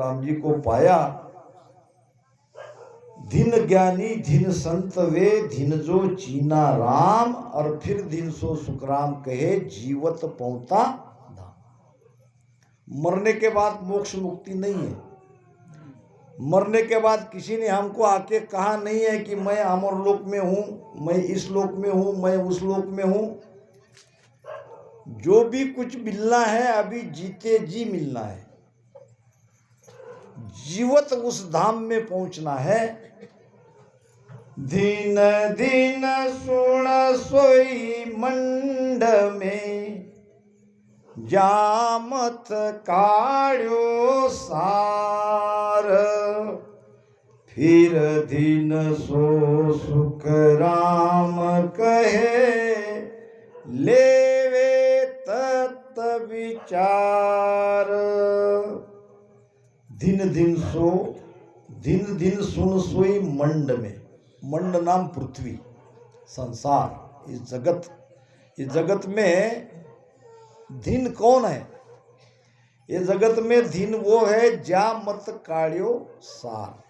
राम जी को पाया। धिन ज्ञानी धिन संत वे, धिन जो चीना राम, और फिर धिन सो सुखराम कहे, जीवत पहुंता धाम। मरने के बाद मोक्ष मुक्ति नहीं है। मरने के बाद किसी ने हमको आके कहा नहीं है कि मैं अमर लोक में हूं, मैं इस लोक में हूं, मैं उस लोक में हूं। जो भी कुछ मिलना है अभी जीते जी मिलना है। जीवत उस धाम में पहुंचना है। दिन दिन सुन सोई मंड में, जामत काढ़ो सार, फिर दिन सो सुख राम कहे, लेवे तत् विचार। दिन दिन सुन सोई मंड में, मंड नाम पृथ्वी, संसार, इस जगत में धिन कौन है? ये जगत में धिन वो है जा मत काढ़्यो सार।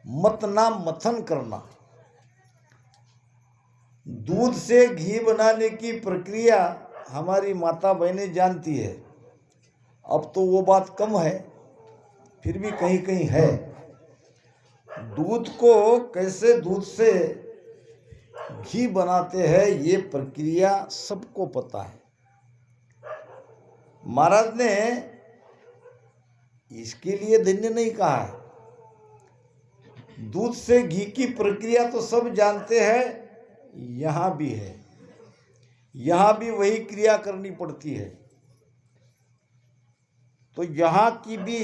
मत नाम मथन करना। दूध से घी बनाने की प्रक्रिया हमारी माता बहनें जानती है। अब तो वो बात कम है, फिर भी कहीं कहीं है। दूध को कैसे दूध से घी बनाते हैं ये प्रक्रिया सबको पता है। महाराज ने इसके लिए धन्य नहीं कहा है। दूध से घी की प्रक्रिया तो सब जानते हैं, यहां भी है। यहां भी वही क्रिया करनी पड़ती है। तो यहां की भी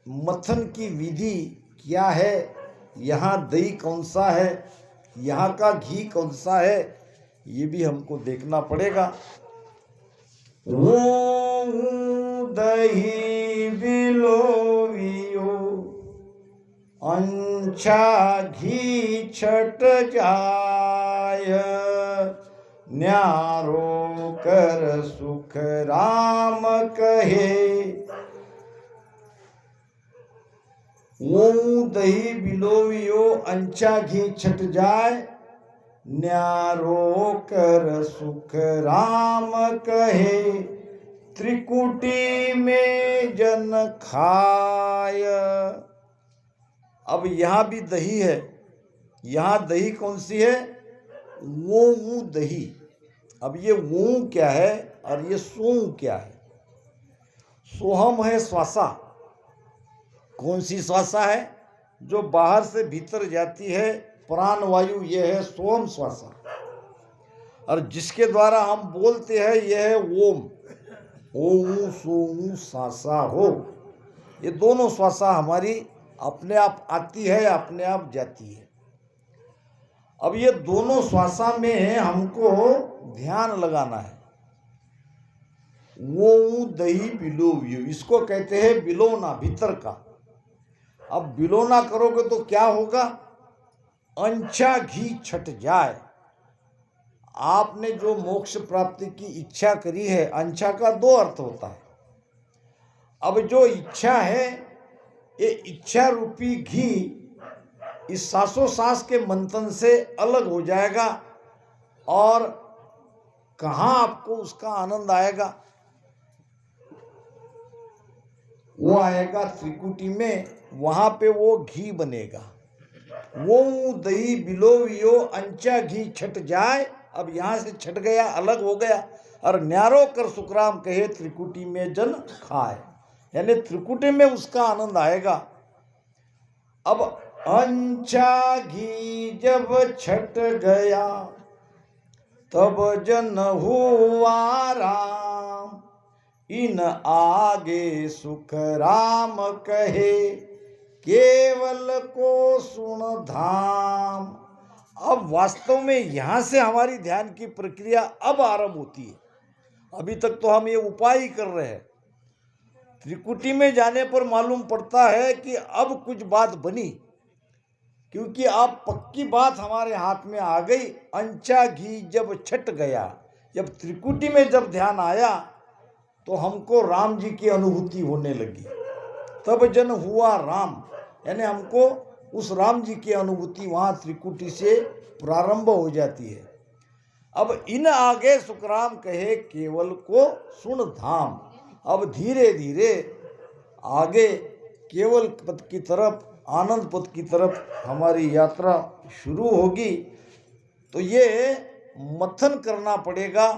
मथन की विधि क्या है, यहाँ दही कौन सा है, यहाँ का घी कौन सा है, ये भी हमको देखना पड़ेगा। वो दही बिलोवियो, अंछा घी छट जाय, न्यारो कर सुख राम कहे। वो दही बिलोवियो, अंचा घी छट जाए, न्यारो कर सुख राम कहे, त्रिकुटी में जन खाय। अब यहाँ भी दही है। यहाँ दही कौन सी है? वो दही। अब ये वो क्या है और ये सो क्या है? सोहम है श्वासा। कौन सी श्वासा है? जो बाहर से भीतर जाती है, प्राण वायु, यह है सोम श्वासा। और जिसके द्वारा हम बोलते हैं यह है ओम। ओम सोम सासा हो। ये दोनों श्वासा हमारी अपने आप आती है, अपने आप जाती है। अब ये दोनों श्वासा में हमको ध्यान लगाना है। वो दही बिलोवियो, इसको कहते हैं बिलोना, भीतर का। अब बिलोना करोगे तो क्या होगा? अंचा घी छट जाए। आपने जो मोक्ष प्राप्ति की इच्छा करी है, अंचा का दो अर्थ होता है। अब जो इच्छा है, ये इच्छा रूपी घी इस सांसों-सांस के मंथन से अलग हो जाएगा। और कहाँ आपको उसका आनंद आएगा? वो आएगा त्रिकुटी में, वहां पे वो घी बनेगा। वो दही बिलोवियो, अंचा घी छट जाए। अब यहां से छट गया, अलग हो गया। और न्यारो कर सुखराम कहे, त्रिकुटी में जन खाए, यानी त्रिकुटी में उसका आनंद आएगा। अब अंचा घी जब छट गया, तब जन हुआ राम, इन आगे सुख राम कहे, केवल को सुन धाम। अब वास्तव में यहां से हमारी ध्यान की प्रक्रिया अब आरंभ होती है। अभी तक तो हम ये उपाय ही कर रहे हैं। त्रिकुटी में जाने पर मालूम पड़ता है कि अब कुछ बात बनी, क्योंकि अब पक्की बात हमारे हाथ में आ गई। अंचा घी जब छट गया, जब त्रिकुटी में जब ध्यान आया, तो हमको राम जी की अनुभूति होने लगी। तब जन हुआ राम, यानी हमको उस राम जी की अनुभूति वहाँ त्रिकुटी से प्रारंभ हो जाती है। अब इन आगे सुखराम कहे केवल को सुन धाम। अब धीरे धीरे आगे केवल पद की तरफ, आनंद पद की तरफ हमारी यात्रा शुरू होगी। तो ये मथन करना पड़ेगा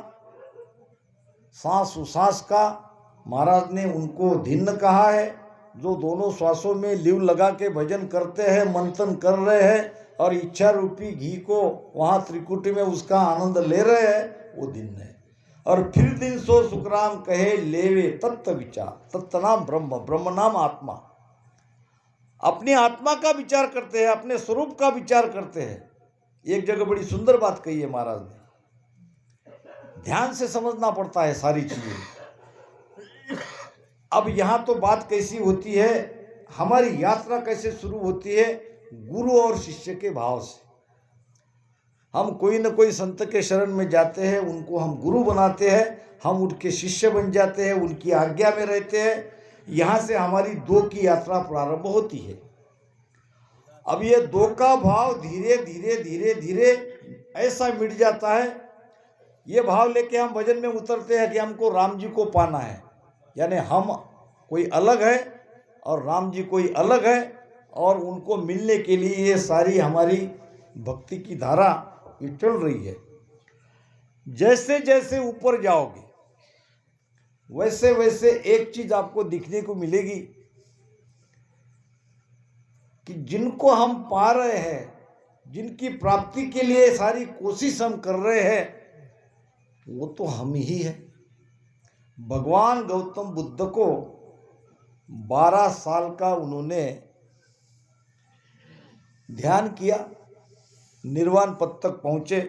सांस उसास का। महाराज ने उनको धिन्न कहा है, जो दोनों श्वासों में लिव लगा के भजन करते हैं, मंथन कर रहे हैं और इच्छा रूपी घी को वहाँ त्रिकुटी में उसका आनंद ले रहे हैं, वो दिन है। और फिर दिन सो सुखराम कहे लेवे तत्व विचार। तत्व नाम ब्रह्म, ब्रह्म नाम आत्मा। अपनी आत्मा का विचार करते हैं, अपने स्वरूप का विचार करते हैं। एक जगह बड़ी सुंदर बात कही है महाराज ने, ध्यान से समझना पड़ता है सारी चीजें। अब यहाँ तो बात कैसी होती है, हमारी यात्रा कैसे शुरू होती है, गुरु और शिष्य के भाव से। हम कोई न कोई संत के शरण में जाते हैं, उनको हम गुरु बनाते हैं, हम उनके शिष्य बन जाते हैं, उनकी आज्ञा में रहते हैं। यहाँ से हमारी दो की यात्रा प्रारंभ होती है। अब ये दो का भाव धीरे धीरे धीरे धीरे ऐसा मिट जाता है। ये भाव लेके हम भजन में उतरते हैं कि हमको राम जी को पाना है, यानी हम कोई अलग है और राम जी कोई अलग है, और उनको मिलने के लिए ये सारी हमारी भक्ति की धारा ये चल रही है। जैसे जैसे ऊपर जाओगे वैसे वैसे एक चीज आपको दिखने को मिलेगी कि जिनको हम पा रहे हैं, जिनकी प्राप्ति के लिए सारी कोशिश हम कर रहे हैं, वो तो हम ही हैं। भगवान गौतम बुद्ध को 12 साल का उन्होंने ध्यान किया, निर्वाण पद तक पहुंचे।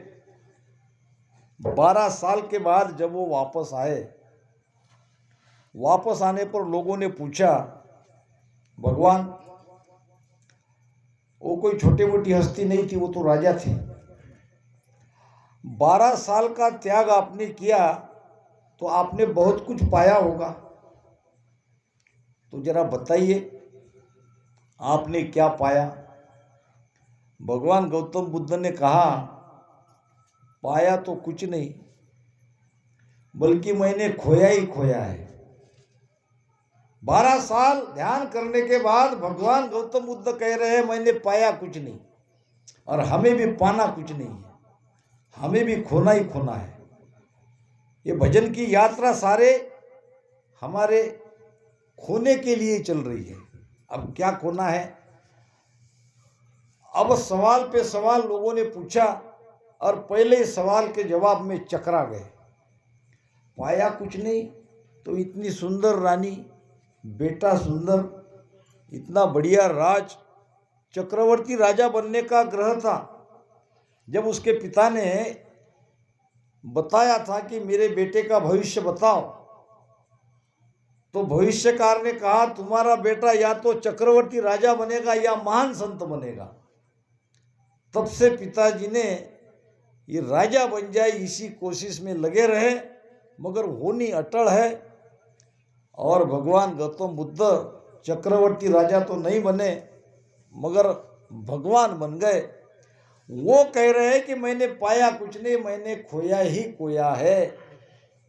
12 साल के बाद जब वो वापस आए, वापस आने पर लोगों ने पूछा, भगवान वो कोई छोटी मोटी हस्ती नहीं थी, वो तो राजा थे। 12 साल का त्याग आपने किया तो आपने बहुत कुछ पाया होगा, तो जरा बताइए आपने क्या पाया। भगवान गौतम बुद्ध ने कहा, पाया तो कुछ नहीं, बल्कि मैंने खोया ही खोया है। 12 साल ध्यान करने के बाद भगवान गौतम बुद्ध कह रहे हैं मैंने पाया कुछ नहीं, और हमें भी पाना कुछ नहीं है, हमें भी खोना ही खोना है। ये भजन की यात्रा सारे हमारे खोने के लिए चल रही है। अब क्या खोना है? अब सवाल पे सवाल लोगों ने पूछा और पहले सवाल के जवाब में चकरा गए। पाया कुछ नहीं तो इतनी सुंदर रानी, बेटा सुंदर, इतना बढ़िया राज, चक्रवर्ती राजा बनने का ग्रह था। जब उसके पिता ने बताया था कि मेरे बेटे का भविष्य बताओ, तो भविष्यकार ने कहा तुम्हारा बेटा या तो चक्रवर्ती राजा बनेगा या महान संत बनेगा। तब से पिताजी ने ये राजा बन जाए इसी कोशिश में लगे रहे, मगर होनी अटल है। और भगवान गौतम बुद्ध चक्रवर्ती राजा तो नहीं बने, मगर भगवान बन गए। वो कह रहे हैं कि मैंने पाया कुछ नहीं, मैंने खोया ही खोया है।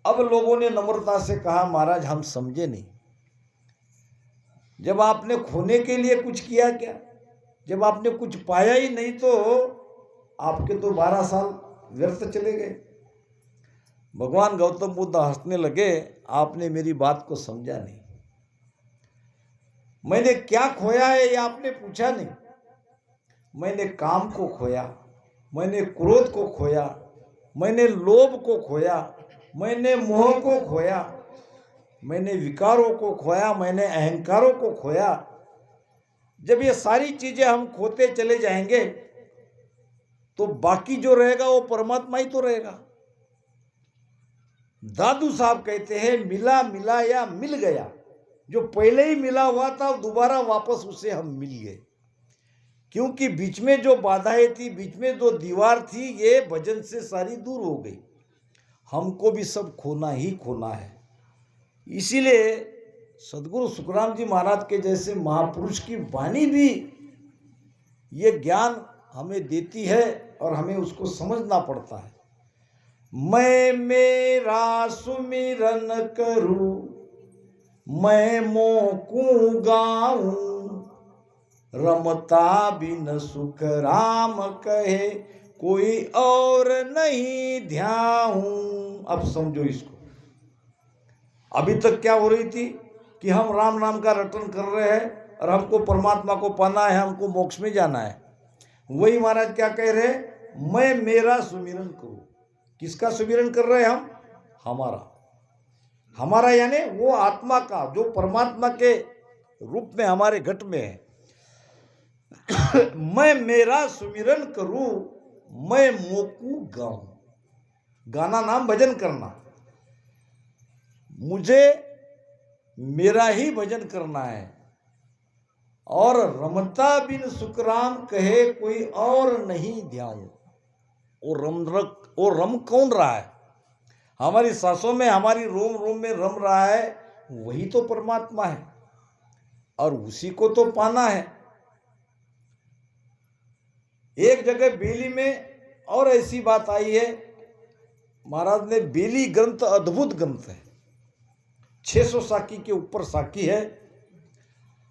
अब लोगों ने नम्रता से कहा, महाराज हम समझे नहीं, जब आपने खोने के लिए कुछ किया क्या? जब आपने कुछ पाया ही नहीं तो आपके तो 12 साल व्यर्थ चले गए। भगवान गौतम बुद्ध हंसने लगे, आपने मेरी बात को समझा नहीं। मैंने क्या खोया है ये आपने पूछा नहीं। मैंने काम को खोया, मैंने क्रोध को खोया, मैंने लोभ को खोया, मैंने मोह को खोया, मैंने विकारों को खोया, मैंने अहंकारों को खोया। जब ये सारी चीजें हम खोते चले जाएंगे तो बाकी जो रहेगा वो परमात्मा ही तो रहेगा। दादू साहब कहते हैं मिला मिला या मिल गया। जो पहले ही मिला हुआ था दोबारा वापस उसे हम मिल गए, क्योंकि बीच में जो बाधाएं थी, बीच में जो दीवार थी, ये भजन से सारी दूर हो गई। हमको भी सब खोना ही खोना है। इसीलिए सदगुरु सुखराम जी महाराज के जैसे महापुरुष की वाणी भी ये ज्ञान हमें देती है और हमें उसको समझना पड़ता है। मैं मेरा सुमिरन करूं, मैं मोकू गाऊं, रमता बिन सुख राम कहे, कोई और नहीं ध्याऊं। अब समझो इसको। अभी तक क्या हो रही थी कि हम राम नाम का रटन कर रहे हैं और हमको परमात्मा को पाना है, हमको मोक्ष में जाना है। वही महाराज क्या कह रहे हैं, मैं मेरा सुमिरन करूं। किसका सुमिरन कर रहे हैं हम? हमारा यानी वो आत्मा का जो परमात्मा के रूप में हमारे घट में है। मैं मेरा सुमिरन करूं, मैं मोकू गाऊं। गाना नाम भजन करना। मुझे मेरा ही भजन करना है। और रमता बिन सुखराम कहे, कोई और नहीं ध्याऊं। वो रम कौन रहा है? हमारी सांसों में, हमारी रोम रोम में रम रहा है, वही तो परमात्मा है और उसी को तो पाना है। एक जगह बेली में और ऐसी बात आई है, महाराज ने बेली ग्रंथ अद्भुत ग्रंथ है, 600 साखी के ऊपर साखी है।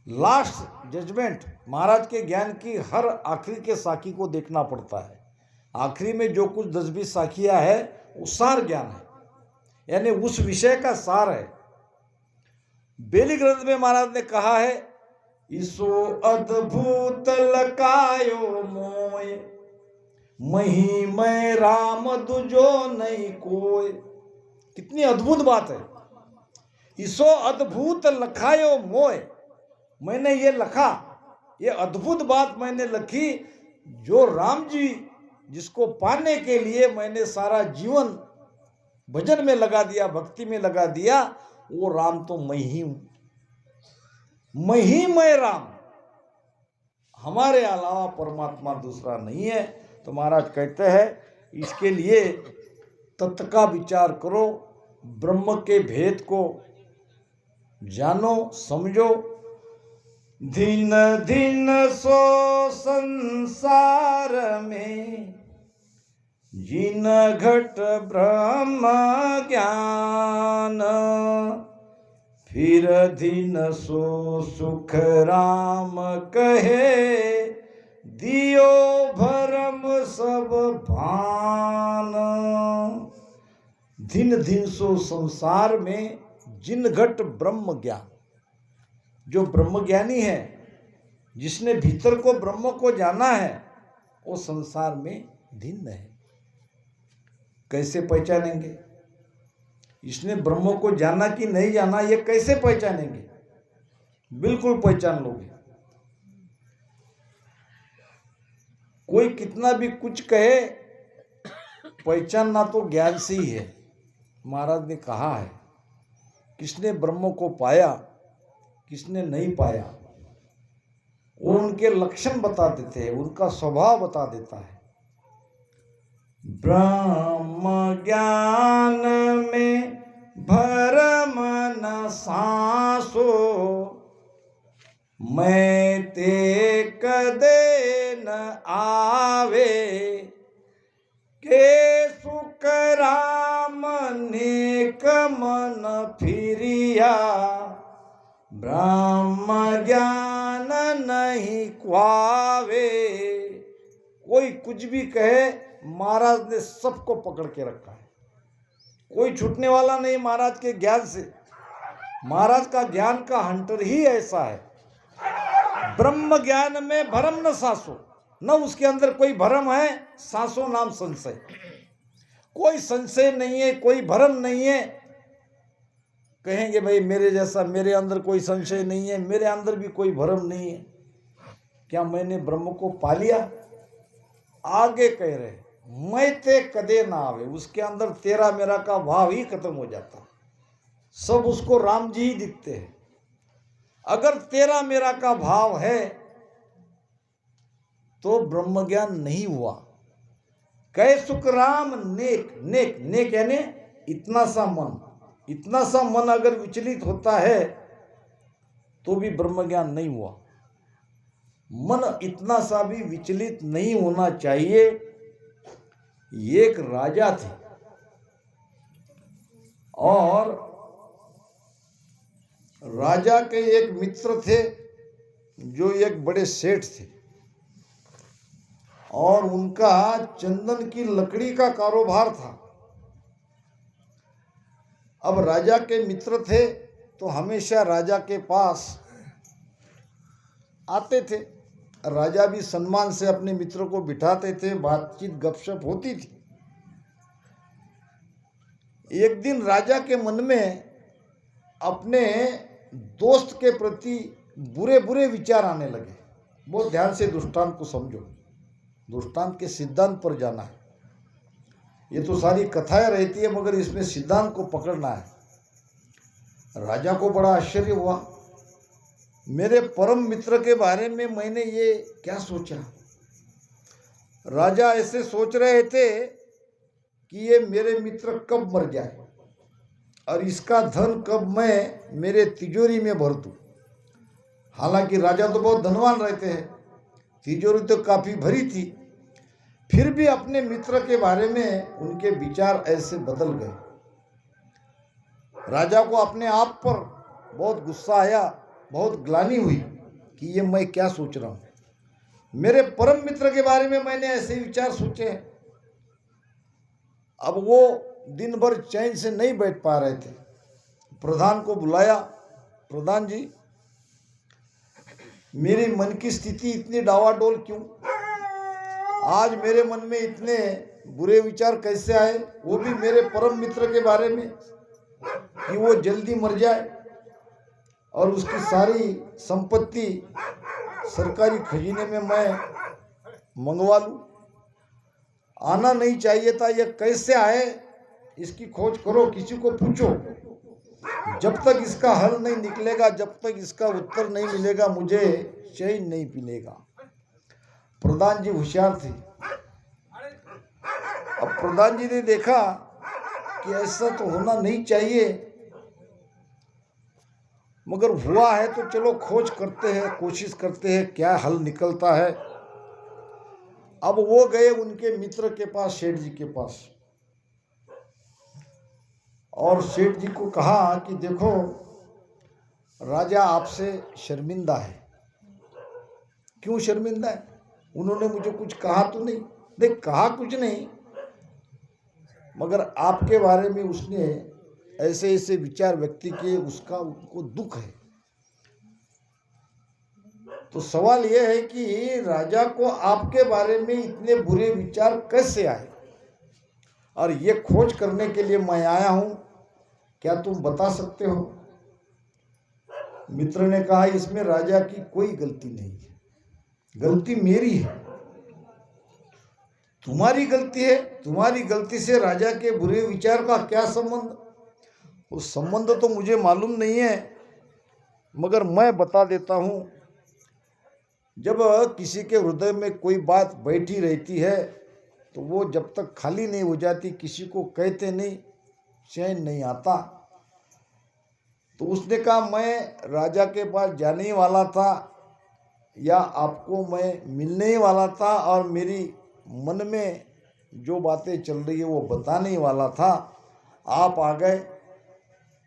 लास्ट जजमेंट महाराज के ज्ञान की हर आखिरी के साखी को देखना पड़ता है। आखिरी में जो कुछ 10-20 साखियां है वो सार ज्ञान है, यानी उस विषय का सार है। बेली ग्रंथ में महाराज ने कहा है, ईसो अद्भुत लकायो मोय, मही मैं राम दुजो नहीं कोय। कितनी अद्भुत बात है। ईसो अद्भुत लखायो मोय, मैंने ये लखा, ये अद्भुत बात मैंने लखी, जो राम जी जिसको पाने के लिए मैंने सारा जीवन भजन में लगा दिया, भक्ति में लगा दिया, वो राम तो मैं ही हूं। मैं ही मैं राम, हमारे अलावा परमात्मा दूसरा नहीं है। तो महाराज कहते हैं इसके लिए तत्व का विचार करो, ब्रह्म के भेद को जानो, समझो। दिन दिन सो संसार में, जिन घट ब्रह्म ज्ञान, फिर दिन सो सुख राम कहे, दियो भरम सब भान। दिन दिन सो संसार में, जिन घट ब्रह्म ज्ञान। जो ब्रह्म ज्ञानी है, जिसने भीतर को ब्रह्म को जाना है, वो संसार में भिन्न है। कैसे पहचानेंगे? इसने ब्रह्म को जाना कि नहीं जाना, ये कैसे पहचानेंगे? बिल्कुल पहचान लोगे। कोई कितना भी कुछ कहे, पहचानना तो ज्ञान से ही है। महाराज ने कहा है, किसने ब्रह्म को पाया, किसने नहीं पाया, वो उनके लक्षण बता देते हैं, उनका स्वभाव बता देता है। ब्रह्म ज्ञान में भरम न सांसो, मैं ते कदे न आवे, के सुख राम नेक मन फिरिया, ब्रह्म ज्ञान नहीं ख्वावे। कोई कुछ भी कहे, महाराज ने सबको पकड़ के रखा है। कोई छूटने वाला नहीं महाराज के ज्ञान से। महाराज का ज्ञान का हंटर ही ऐसा है। ब्रह्म ज्ञान में भरम न सांसो, न उसके अंदर कोई भरम है, सांसो नाम संशय। कोई संशय नहीं है, कोई भरम नहीं है। कहेंगे भाई मेरे जैसा, मेरे अंदर कोई संशय नहीं है, मेरे अंदर भी कोई भरम नहीं है। क्या मैंने ब्रह्म को पा लिया? आगे कह रहे, मैं ते कदे ना आवे, उसके अंदर तेरा मेरा का भाव ही खत्म हो जाता। सब उसको राम जी ही दिखते हैं। अगर तेरा मेरा का भाव है तो ब्रह्म ज्ञान नहीं हुआ। कहे सुख राम नेक, नेक नेक यानी इतना सा मन, इतना सा मन अगर विचलित होता है तो भी ब्रह्म ज्ञान नहीं हुआ। मन इतना सा भी विचलित नहीं होना चाहिए। एक राजा थे और राजा के एक मित्र थे जो एक बड़े सेठ थे और उनका चंदन की लकड़ी का कारोबार था। अब राजा के मित्र थे तो हमेशा राजा के पास आते थे। राजा भी सम्मान से अपने मित्र को बिठाते थे, बातचीत गपशप होती थी। एक दिन राजा के मन में अपने दोस्त के प्रति बुरे बुरे विचार आने लगे। बहुत ध्यान से दृष्टांत को समझो, दृष्टांत के सिद्धांत पर जाना है। ये तो सारी कथाएं रहती है मगर इसमें सिद्धांत को पकड़ना है। राजा को बड़ा आश्चर्य हुआ, मेरे परम मित्र के बारे में मैंने ये क्या सोचा। राजा ऐसे सोच रहे थे कि ये मेरे मित्र कब मर जाए और इसका धन कब मैं मेरे तिजोरी में भर दूं। हालांकि राजा तो बहुत धनवान रहते हैं, तिजोरी तो काफी भरी थी, फिर भी अपने मित्र के बारे में उनके विचार ऐसे बदल गए। राजा को अपने आप पर बहुत गुस्सा आया, बहुत ग्लानि हुई कि ये मैं क्या सोच रहा हूं। मेरे परम मित्र के बारे में मैंने ऐसे विचार सोचे। अब वो दिन भर चैन से नहीं बैठ पा रहे थे। प्रधान को बुलाया, प्रधान जी मेरी मन की स्थिति इतनी डावाडोल क्यों? आज मेरे मन में इतने बुरे विचार कैसे आए, वो भी मेरे परम मित्र के बारे में कि वो जल्दी मर जाए और उसकी सारी संपत्ति सरकारी खजीने में मैं मंगवा लूं। आना नहीं चाहिए था, ये कैसे आए इसकी खोज करो, किसी को पूछो। जब तक इसका हल नहीं निकलेगा, जब तक इसका उत्तर नहीं मिलेगा, मुझे चैन नहीं मिलेगा। प्रधान जी होशियार थे। अब प्रधान जी ने देखा कि ऐसा तो होना नहीं चाहिए, मगर हुआ है तो चलो खोज करते हैं, कोशिश करते हैं क्या हल निकलता है। अब वो गए उनके मित्र के पास, सेठ जी के पास, और सेठ जी को कहा कि देखो राजा आपसे शर्मिंदा है। क्यों शर्मिंदा है? उन्होंने मुझे कुछ कहा तो नहीं। देख, कहा कुछ नहीं, मगर आपके बारे में उसने ऐसे ऐसे विचार व्यक्त किए, उसका उनको दुख है। तो सवाल यह है कि राजा को आपके बारे में इतने बुरे विचार कैसे आए, और ये खोज करने के लिए मैं आया हूं, क्या तुम बता सकते हो? मित्र ने कहा इसमें राजा की कोई गलती नहीं है, गलती मेरी है। तुम्हारी गलती है? तुम्हारी गलती से राजा के बुरे विचार का क्या संबंध? वो संबंध तो मुझे मालूम नहीं है, मगर मैं बता देता हूं। जब किसी के हृदय में कोई बात बैठी रहती है तो वो जब तक खाली नहीं हो जाती, किसी को कहते नहीं, चैन नहीं आता। तो उसने कहा मैं राजा के पास जाने ही वाला था, या आपको मैं मिलने ही वाला था, और मेरी मन में जो बातें चल रही है वो बताने ही वाला था। आप आ गए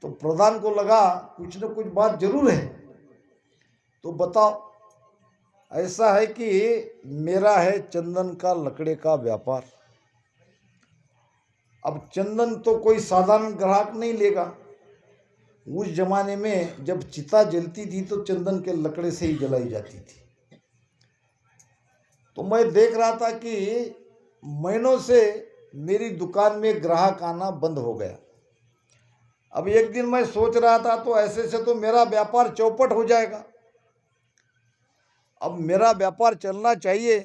तो प्रधान को लगा कुछ न कुछ बात जरूर है, तो बताओ। ऐसा है कि मेरा है चंदन का लकड़े का व्यापार। अब चंदन तो कोई साधारण ग्राहक नहीं लेगा। उस जमाने में जब चिता जलती थी तो चंदन के लकड़े से ही जलाई जाती थी। तो मैं देख रहा था कि महीनों से मेरी दुकान में ग्राहक आना बंद हो गया। अब एक दिन मैं सोच रहा था तो ऐसे से तो मेरा व्यापार चौपट हो जाएगा। अब मेरा व्यापार चलना चाहिए।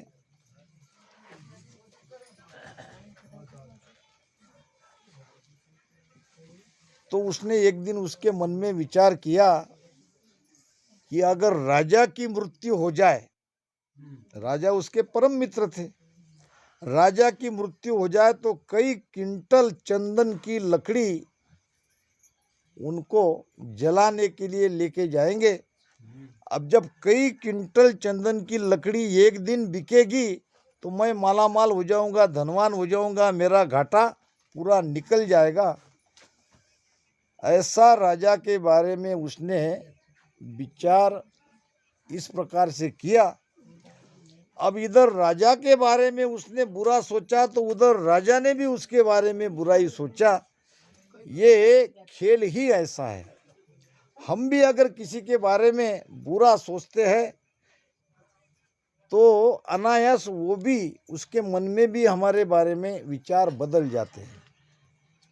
तो उसने एक दिन उसके मन में विचार किया कि अगर राजा की मृत्यु हो जाए, राजा उसके परम मित्र थे, राजा की मृत्यु हो जाए तो कई क्विंटल चंदन की लकड़ी उनको जलाने के लिए लेके जाएंगे। अब जब कई क्विंटल चंदन की लकड़ी एक दिन बिकेगी तो मैं मालामाल हो जाऊंगा, धनवान हो जाऊंगा, मेरा घाटा पूरा निकल जाएगा। ऐसा राजा के बारे में उसने विचार इस प्रकार से किया। अब इधर राजा के बारे में उसने बुरा सोचा तो उधर राजा ने भी उसके बारे में बुराई सोचा। ये खेल ही ऐसा है। हम भी अगर किसी के बारे में बुरा सोचते हैं तो अनायास वो भी उसके मन में भी हमारे बारे में विचार बदल जाते हैं।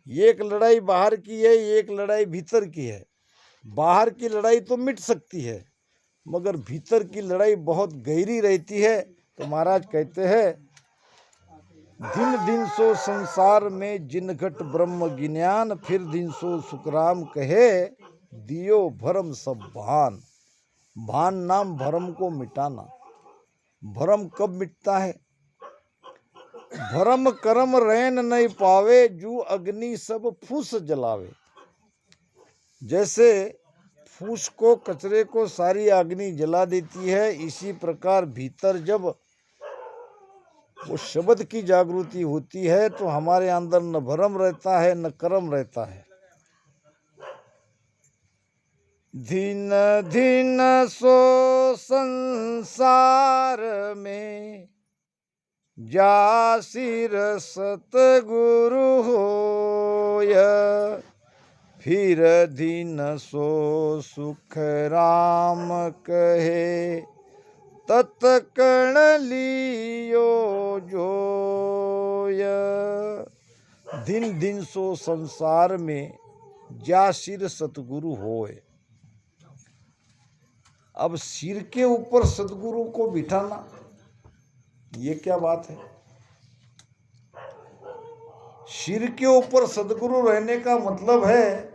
एक लड़ाई बाहर की है, एक लड़ाई भीतर की है। बाहर की लड़ाई तो मिट सकती है मगर भीतर की लड़ाई बहुत गहरी रहती है। तो महाराज कहते हैं, दिन दिन सो संसार में जिन घट ब्रह्म ज्ञान, फिर दिन सो सुखराम कहे दियो भरम सब भान। भान नाम भरम को मिटाना। भरम कब मिटता है? भरम कर्म रैन नहीं पावे, जू अग्नि सब फूस जलावे। जैसे फूस को, कचरे को सारी अग्नि जला देती है, इसी प्रकार भीतर जब वो शब्द की जागृति होती है तो हमारे अंदर न भरम रहता है न कर्म रहता है। दिन दिन सो संसार में जासिर सतगुरु होय, फिर दिन सो सुख राम कहे तत्कण लियो जोय। दिन दिन सो संसार में जा सिर सतगुरु होए। अब सिर के ऊपर सतगुरु को बिठाना, ये क्या बात है? सिर के ऊपर सदगुरु रहने का मतलब है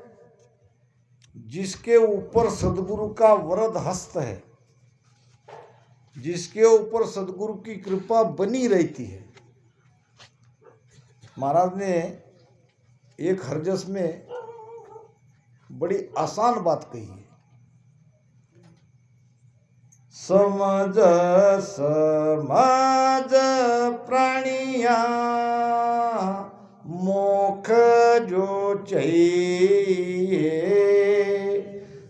जिसके ऊपर सदगुरु का वरद हस्त है, जिसके ऊपर सदगुरु की कृपा बनी रहती है। महाराज ने एक हरजस में बड़ी आसान बात कही है। समझ समझ प्राणिया मोख जो चाहिए,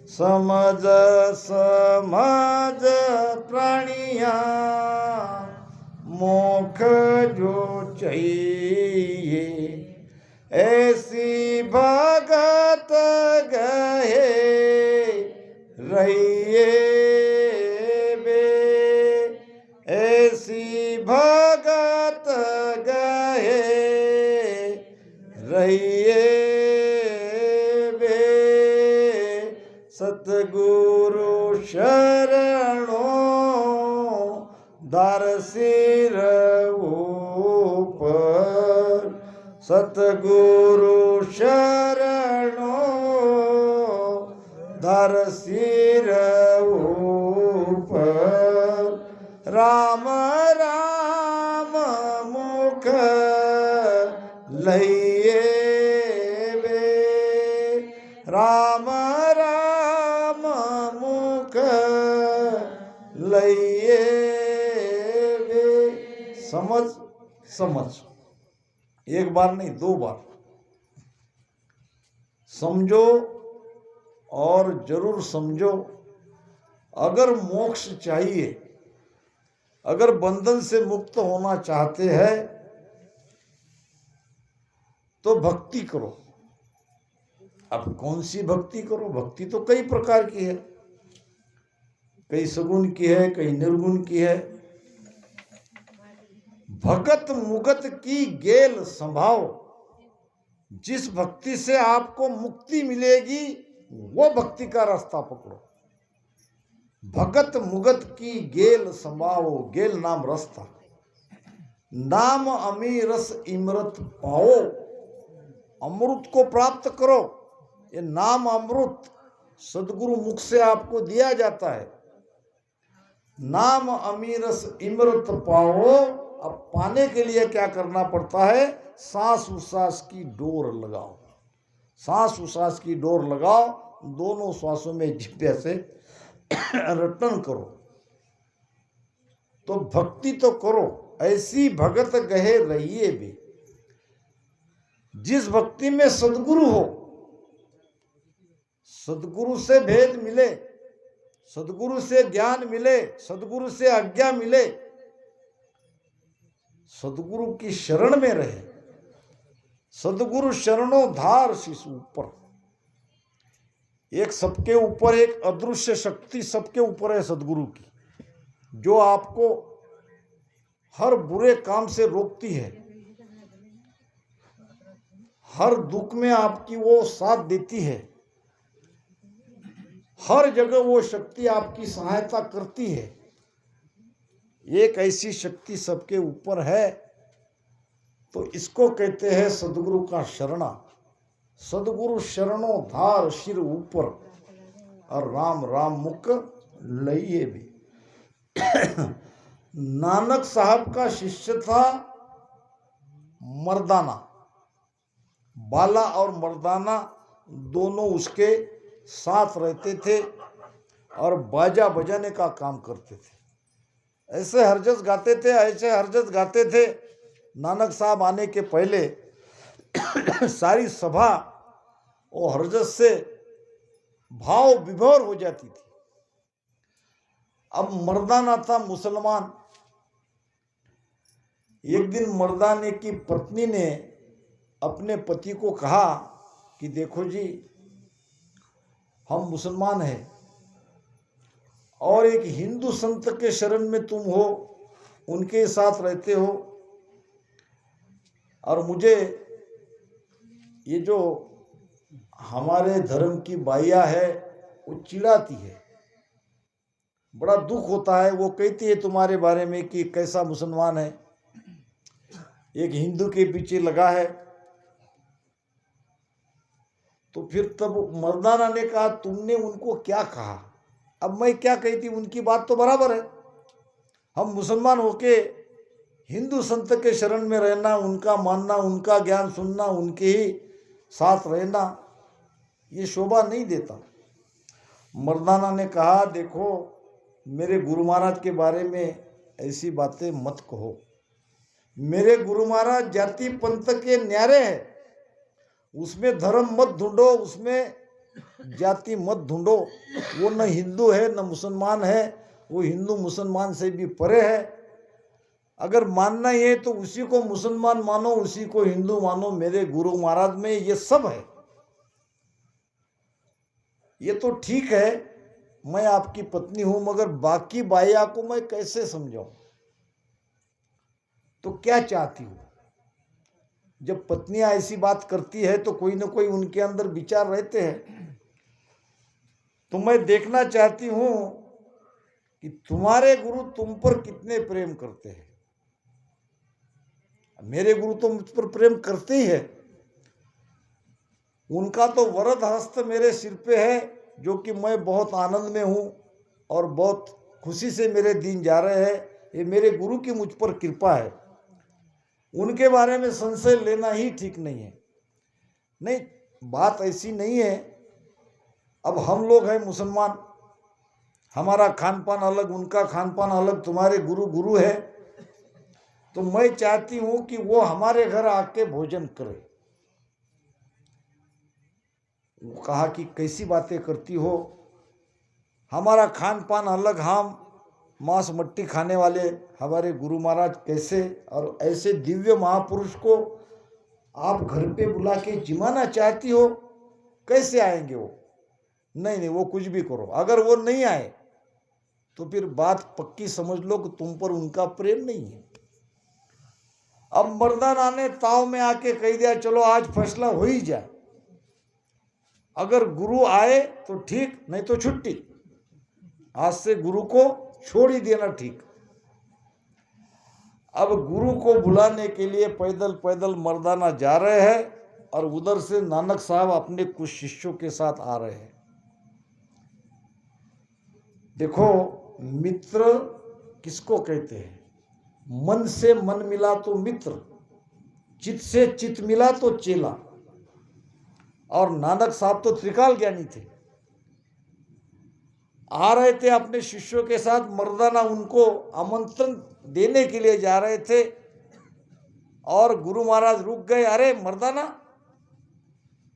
समझ समझ प्राणिया मोख जो चाहिए, ऐसी भगत गहे रहिए बे, ऐसी भगत गहे रहिए बे, सतगुरु शरणों दार सिर ऊपर, सतगुरु शरणों दार सिर ऊपर, राम राम मुख लइए बे, राम राम मुख लइए बे। समझ समझ, एक बार नहीं दो बार समझो और जरूर समझो। अगर मोक्ष चाहिए, अगर बंधन से मुक्त होना चाहते हैं तो भक्ति करो। अब कौन सी भक्ति करो? भक्ति तो कई प्रकार की है, कई सगुण की है, कई निर्गुण की है। भगत मुगत की गेल संभाव, जिस भक्ति से आपको मुक्ति मिलेगी वो भक्ति का रास्ता पकड़ो। भगत मुगत की गेल संभाव, गेल नाम रास्ता, नाम अमी रस इमरत पाओ, अमृत को प्राप्त करो। ये नाम अमृत सदगुरु मुख से आपको दिया जाता है। नाम अमीरस इमरत पाओ। अब पाने के लिए क्या करना पड़ता है? सांस उसास की डोर लगाओ। सांस उसास की डोर लगाओ, दोनों श्वासों में जिह्वा से रटन करो। तो भक्ति तो करो, ऐसी भगत गहे रहिए भी। जिस भक्ति में सदगुरु हो, सदगुरु से भेद मिले, सदगुरु से ज्ञान मिले, सदगुरु से आज्ञा मिले, सदगुरु की शरण में रहे। सदगुरु शरणों धार शिशु ऊपर। एक सबके ऊपर एक अदृश्य शक्ति सबके ऊपर है सदगुरु की, जो आपको हर बुरे काम से रोकती है, हर दुख में आपकी वो साथ देती है, हर जगह वो शक्ति आपकी सहायता करती है। एक ऐसी शक्ति सबके ऊपर है, तो इसको कहते हैं सदगुरु का शरणा। सदगुरु शरणों धार सिर ऊपर, और राम राम मुख लइए भी। नानक साहब का शिष्य था मर्दाना। बाला और मर्दाना दोनों उसके साथ रहते थे और बाजा बजाने का काम करते थे। ऐसे हरजस गाते थे, ऐसे हरजस गाते थे। नानक साहब आने के पहले सारी सभा वो हरजस से भाव विभोर हो जाती थी। अब मर्दाना था मुसलमान। एक दिन मर्दाने की पत्नी ने अपने पति को कहा कि देखो जी, हम मुसलमान हैं और एक हिंदू संत के शरण में तुम हो, उनके साथ रहते हो, और मुझे ये जो हमारे धर्म की बाइया है वो चिढ़ाती है, बड़ा दुख होता है। वो कहती है तुम्हारे बारे में कि कैसा मुसलमान है, एक हिंदू के पीछे लगा है। तो फिर तब मर्दाना ने कहा तुमने उनको क्या कहा? अब मैं क्या कहती, उनकी बात तो बराबर है। हम मुसलमान होके हिंदू संत के शरण में रहना, उनका मानना, उनका ज्ञान सुनना, उनके ही साथ रहना, ये शोभा नहीं देता। मर्दाना ने कहा देखो, मेरे गुरु महाराज के बारे में ऐसी बातें मत कहो। मेरे गुरु महाराज जाति पंथ के न्यारे हैं, उसमें धर्म मत ढूंढो, उसमें जाति मत ढूंढो। वो न हिंदू है न मुसलमान है, वो हिंदू मुसलमान से भी परे है। अगर मानना ही है तो उसी को मुसलमान मानो, उसी को हिंदू मानो। मेरे गुरु महाराज में ये सब है। ये तो ठीक है, मैं आपकी पत्नी हूं, मगर बाकी बाइया को मैं कैसे समझाऊं? तो क्या चाहती हूं? जब पत्नियां ऐसी बात करती है तो कोई ना कोई उनके अंदर विचार रहते हैं। तो मैं देखना चाहती हूं कि तुम्हारे गुरु तुम पर कितने प्रेम करते हैं। मेरे गुरु तो मुझ पर प्रेम करते ही है। उनका तो वरद हस्त मेरे सिर पे है, जो कि मैं बहुत आनंद में हूं और बहुत खुशी से मेरे दिन जा रहे हैं। ये मेरे गुरु की मुझ पर कृपा है। उनके बारे में संशय लेना ही ठीक नहीं है। नहीं, बात ऐसी नहीं है। अब हम लोग हैं मुसलमान, हमारा खान पान अलग, उनका खान पान अलग, तुम्हारे गुरु गुरु है। तो मैं चाहती हूं कि वो हमारे घर आके भोजन करे। वो कहा कि कैसी बातें करती हो, हमारा खान पान अलग, हम मांस मट्टी खाने वाले, हमारे गुरु महाराज कैसे? और ऐसे दिव्य महापुरुष को आप घर पे बुला के जिमाना चाहती हो, कैसे आएंगे वो? नहीं नहीं, वो कुछ भी करो, अगर वो नहीं आए तो फिर बात पक्की समझ लो कि तुम पर उनका प्रेम नहीं है। अब मर्दाना ने ताव में आके कह दिया चलो आज फैसला हो ही जाए, अगर गुरु आए तो ठीक, नहीं तो छुट्टी। आज से गुरु को छोड़ ही देना ठीक। अब गुरु को बुलाने के लिए पैदल पैदल मर्दाना जा रहे हैं और उधर से नानक साहब अपने कुछ शिष्यों के साथ आ रहे हैं। देखो, मित्र किसको कहते हैं? मन से मन मिला तो मित्र, चित से चित मिला तो चेला। और नानक साहब तो त्रिकाल ज्ञानी थे। आ रहे थे अपने शिष्यों के साथ मर्दाना, उनको आमंत्रण देने के लिए जा रहे थे और गुरु महाराज रुक गए। अरे मर्दाना,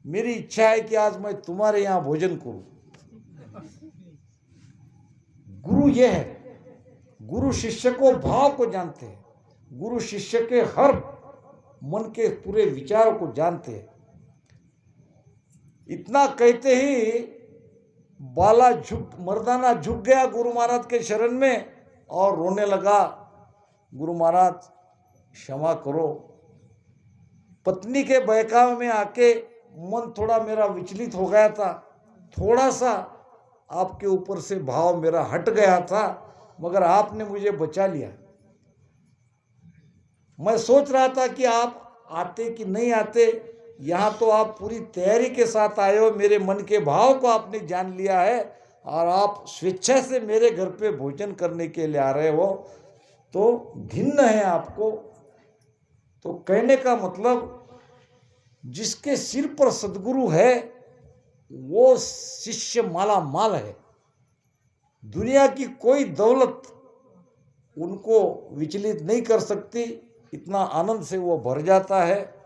मेरी इच्छा है कि आज मैं तुम्हारे यहाँ भोजन करूं। गुरु ये है, गुरु शिष्य को भाव को जानते हैं, गुरु शिष्य के हर मन के पूरे विचारों को जानते हैं। इतना कहते ही मर्दाना झुक गया गुरु महाराज के शरण में और रोने लगा, गुरु महाराज क्षमा करो। पत्नी के बहकावे में आके मन थोड़ा मेरा विचलित हो गया था, थोड़ा सा आपके ऊपर से भाव मेरा हट गया था, मगर आपने मुझे बचा लिया। मैं सोच रहा था कि आप आते कि नहीं आते, यहाँ तो आप पूरी तैयारी के साथ आए हो, मेरे मन के भाव को आपने जान लिया है और आप स्वेच्छा से मेरे घर पे भोजन करने के लिए आ रहे हो, तो घिन्न है आपको। तो कहने का मतलब, जिसके सिर पर सद्गुरु है वो शिष्य माला माल है। दुनिया की कोई दौलत उनको विचलित नहीं कर सकती, इतना आनंद से वो भर जाता है।